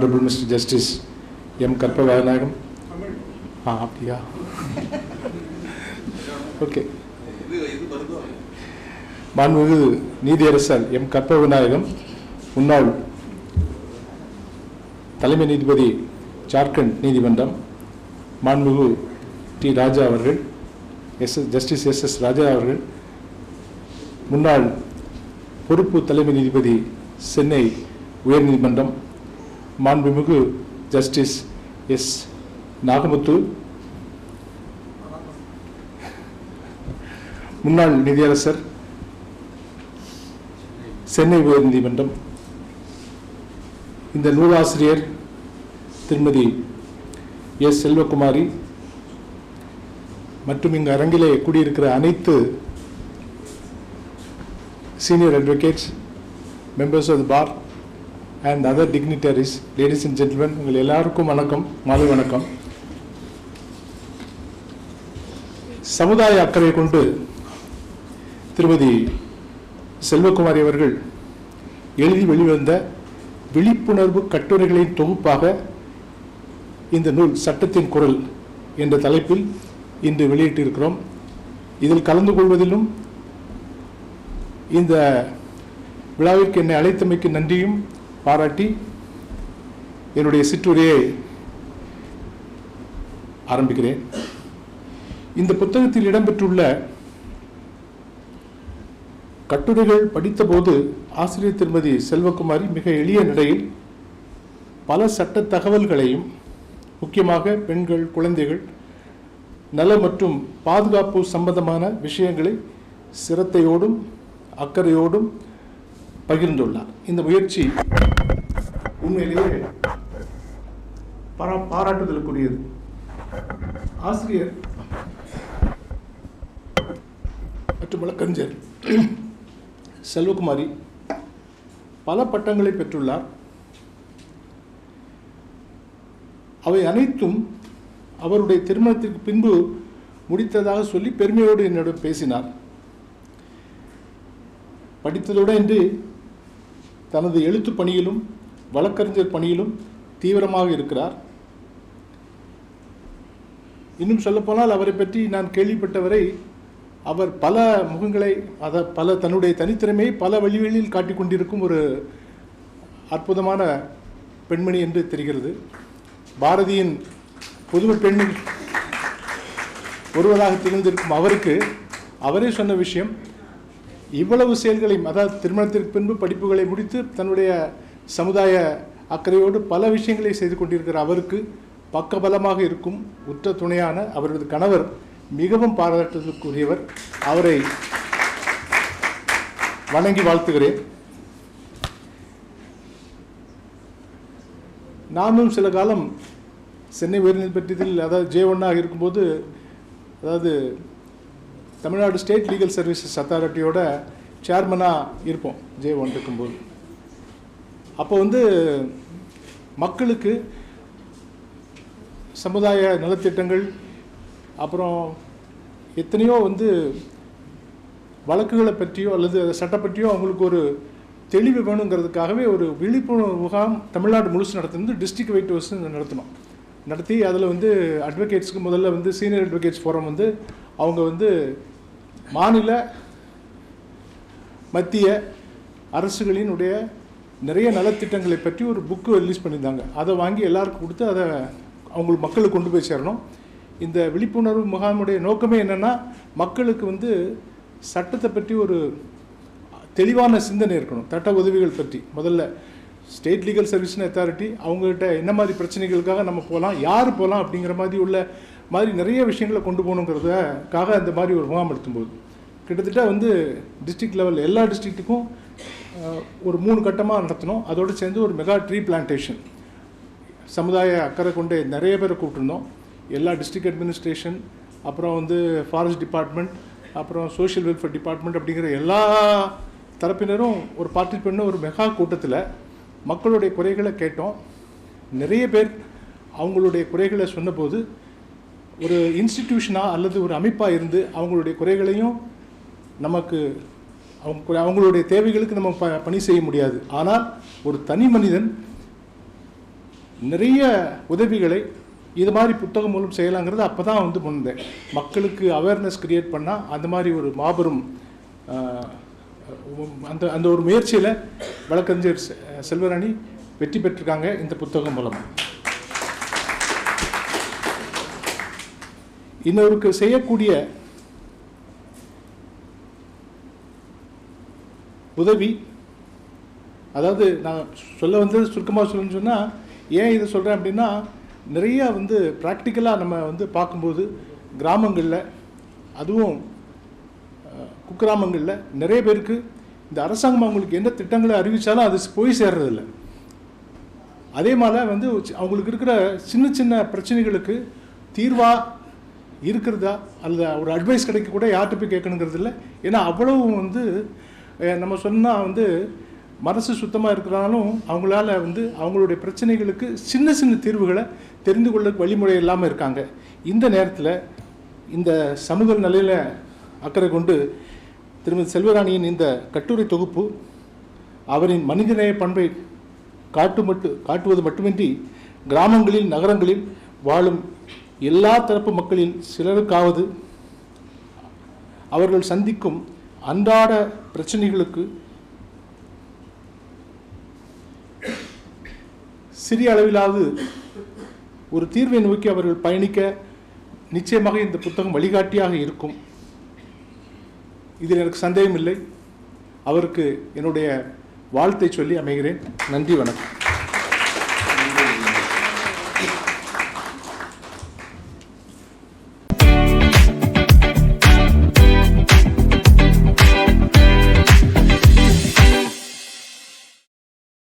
Honorable Mr. Justice M. Karpavanaiyagam. அப்படியா? Okay. மாண்புமிகு நீதியரசர் எம். கற்பவிநாயகம், முன்னாள் தலைமை நீதிபதி ஜார்க்கண்ட் நீதிமன்றம், மாண்புமிகு டி. ராஜா அவர்கள், ஜஸ்டிஸ் எஸ். ராஜா அவர்கள், முன்னாள் பொறுப்பு தலைமை நீதிபதி சென்னை உயர்நீதிமன்றம், மாண்புமிகு ஜஸ்டிஸ் எஸ். நாகமுத்து, முன்னாள் நீதியரசர் சென்னை உயர்நீதிமன்றம், இந்த நூலாசிரியர் திருமதி எஸ். செல்வகுமாரி மற்றும் இங்கு அரங்கிலே கூடியிருக்கிற அனைத்து senior advocates, members of the bar and other dignitaries, ladies and gentlemen, உங்கள் எல்லாருக்கும் வணக்கம், மாலை வணக்கம். சமுதாய அக்கறை கொண்டு திருமதி செல்வகுமாரி அவர்கள் எழுதி வெளிவந்த விழிப்புணர்வு கட்டுரைகளின் தொகுப்பாக இந்த நூல் சட்டத்தின் குரல் என்ற தலைப்பில் இன்று வெளியிட்டிருக்கிறோம். இதில் கலந்து கொள்வதிலும் இந்த விழாவிற்கு என்னை அழைத்தமைக்கு நன்றியும் பாராட்டி என்னுடைய சிற்றுரையை ஆரம்பிக்கிறேன். இந்த புத்தகத்தில் இடம்பெற்றுள்ள கட்டுரைகள் படித்தபோது ஆசிரியர் திருமதி செல்வகுமாரி மிக எளிய நடையில் பல சட்ட தகவல்களையும், முக்கியமாக பெண்கள், குழந்தைகள் நல மற்றும் பாதுகாப்பு சம்பந்தமான விஷயங்களை சிரத்தையோடும் அக்கறையோடும் பகிர்ந்துள்ளார். இந்த முயற்சி உண்மையிலேயே பாராட்டுதலுக்குரியது. ஆசிரியர் மற்றும் வழக்கறிஞர் செல்வகுமாரி பல பட்டங்களை பெற்றுள்ளார். அவை அனைத்தும் அவருடைய திருமணத்திற்கு பின்பு முடித்ததாக சொல்லி பெருமையோடு என்னிடம் பேசினார். படித்ததோடு இன்று தனது எழுத்து பணியிலும் வழக்கறிஞர் பணியிலும் தீவிரமாக இருக்கிறார். இன்னும் சொல்லப்போனால் அவரை பற்றி நான் கேள்விப்பட்டவரை அவர் பல முகங்களை, பல தன்னுடைய தனித்திறமையை பல வழிகளில் காட்டிக்கொண்டிருக்கும் ஒரு அற்புதமான பெண்மணி என்று தெரிகிறது. பாரதியின் புதுமை பெண்ணில் ஒருவராக திகழ்ந்திருக்கும் அவருக்கு அவரே சொன்ன விஷயம், இவ்வளவு செயல்களையும், அதாவது திருமணத்திற்கு பின்பு படிப்புகளை முடித்து தன்னுடைய சமுதாய அக்கறையோடு பல விஷயங்களை செய்து கொண்டிருக்கிற அவருக்கு பக்கபலமாக இருக்கும் உற்ற துணையான அவரது கணவர் மிகவும் பாராட்டுதலுக்குரியவர். அவரை வணங்கி வாழ்த்துகிறேன். நானும் சில காலம் சென்னை உயர்நீதிமன்றத்தில், அதாவது J1 இருக்கும்போது, அதாவது தமிழ்நாடு ஸ்டேட் லீகல் சர்வீசஸ் அத்தாரிட்டியோட சேர்மனாக இருப்போம் J1 இருக்கும்போது. அப்போ மக்களுக்கு சமுதாய நலத்திட்டங்கள், அப்புறம் எத்தனையோ வழக்குகளை பற்றியோ அல்லது சட்ட பற்றியோ அவங்களுக்கு ஒரு தெளிவு வேணுங்கிறதுக்காகவே ஒரு விழிப்புணர்வு முகாம் தமிழ்நாடு முழுசு நடத்துனது டிஸ்ட்ரிக்ட் வைட் வைஸ் நடத்தி அதில் அட்வொகேட்ஸ்க்கு முதல்ல சீனியர் அட்வொகேட்ஸ் ஃபோரம் அவங்க மாநில மத்திய அரசுகளினுடைய நிறைய நலத்திட்டங்களை பற்றி ஒரு புக்கு ரிலீஸ் பண்ணியிருந்தாங்க. அதை வாங்கி எல்லாருக்கும் கொடுத்து அதை அவங்களுக்கு மக்களுக்கு கொண்டு போய் சேரணும். இந்த விழிப்புணர்வு முகாமுடைய நோக்கமே என்னென்னா, மக்களுக்கு சட்டத்தை பற்றி ஒரு தெளிவான சிந்தனை இருக்கணும். சட்ட உதவிகள் பற்றி முதல்ல ஸ்டேட் லீகல் சர்வீஸ் அத்தாரிட்டி அவங்ககிட்ட என்ன மாதிரி பிரச்சனைகளுக்காக நம்ம போகலாம், யார் போகலாம் அப்படிங்கிற மாதிரி நிறைய விஷயங்களை கொண்டு போகணுங்கிறதுக்காக அந்த மாதிரி ஒரு முகாம் எடுத்தும்போது கிட்டத்தட்ட டிஸ்ட்ரிக்ட் லெவல் எல்லா டிஸ்ட்ரிக்ட்டுக்கும் ஒரு 3 கட்டமாக நடத்தினோம். அதோடு சேர்ந்து ஒரு மெகா ட்ரீ பிளான்டேஷன், சமுதாய அக்கறை கொண்டு நிறைய பேரை கூப்பிட்டுருந்தோம். எல்லா டிஸ்ட்ரிக்ட் அட்மினிஸ்ட்ரேஷன், அப்புறம் ஃபாரஸ்ட் டிபார்ட்மெண்ட், அப்புறம் சோஷியல் வெல்ஃபேர் டிபார்ட்மெண்ட் அப்படிங்கிற எல்லா தரப்பினரும் ஒரு பார்ட்டிசிபேட் பண்ண ஒரு மெகா கூட்டத்தில் மக்களுடைய குறைகளை கேட்டோம். நிறைய பேர் அவங்களுடைய குறைகளை சொன்னபோது ஒரு இன்ஸ்டிடியூஷனாக அல்லது ஒரு அமைப்பாக இருந்து அவங்களுடைய குறைகளையும் நமக்கு அவங்களுடைய தேவைகளுக்கு நம்ம பணி செய்ய முடியாது. ஆனால் ஒரு தனி மனிதன் நிறைய உதவிகளை இது மாதிரி புத்தகம் மூலம் செய்யலாங்கிறது அப்போ தான் வந்து முன்னேன். மக்களுக்கு அவேர்னஸ் கிரியேட் பண்ணால் அந்த மாதிரி ஒரு மாபெரும் அந்த அந்த ஒரு முயற்சியில் வழக்கறிஞர் செல்வராணி வெற்றி பெற்றிருக்காங்க இந்த புத்தகம் மூலம். இன்னொருக்கு செய்யக்கூடிய உதவி, அதாவது நான் சொல்ல வந்தது சுருக்கமாக சொல்லணும்னு சொன்னால் ஏன் இதை சொல்கிறேன் அப்படின்னா, நிறையா வந்து ப்ராக்டிக்கலாக நம்ம வந்து பார்க்கும்போது கிராமங்களில், அதுவும் குக்கிராமங்களில் நிறைய பேருக்கு இந்த அரசாங்கம் அவங்களுக்கு என்ன திட்டங்களை அறிவித்தாலும் அது போய் சேர்றதில்ல. அதே மாதிரி வந்து அவங்களுக்கு இருக்கிற சின்ன சின்ன பிரச்சனைகளுக்கு தீர்வாக இருக்கிறதா அல்லது ஒரு அட்வைஸ் கிடைக்க கூட யார்கிட்ட போய் கேட்கணுங்கிறது இல்லை. ஏன்னா அவ்வளவு வந்து நம்ம சொன்னால் வந்து மனசு சுத்தமாக இருக்கிறனாலும் அவங்களால வந்து அவங்களுடைய பிரச்சனைகளுக்கு சின்ன சின்ன தீர்வுகளை தெரிந்து கொள்ள வழிமுறை இல்லாமல் இருக்காங்க. இந்த நேரத்தில் இந்த சமூக நிலையில் அக்கறை கொண்டு திருமதி செல்வராணியின் இந்த கட்டுரை தொகுப்பு அவரின் மனிதநேய பண்பை காட்டுவது மட்டுமின்றி கிராமங்களில் நகரங்களில் வாழும் எல்லா தரப்பு மக்களில் சிலருக்காவது அவர்கள் சந்திக்கும் அன்றாட பிரச்சனைகளுக்கு சிறிய அளவிலாவது ஒரு தீர்வை நோக்கி அவர்கள் பயணிக்க நிச்சயமாக இந்த புத்தகம் வழிகாட்டியாக இருக்கும். இதில் எனக்கு சந்தேகம் இல்லை. அவருக்கு என்னுடைய வாழ்த்தை சொல்லி அமைகிறேன். நன்றி, வணக்கம்.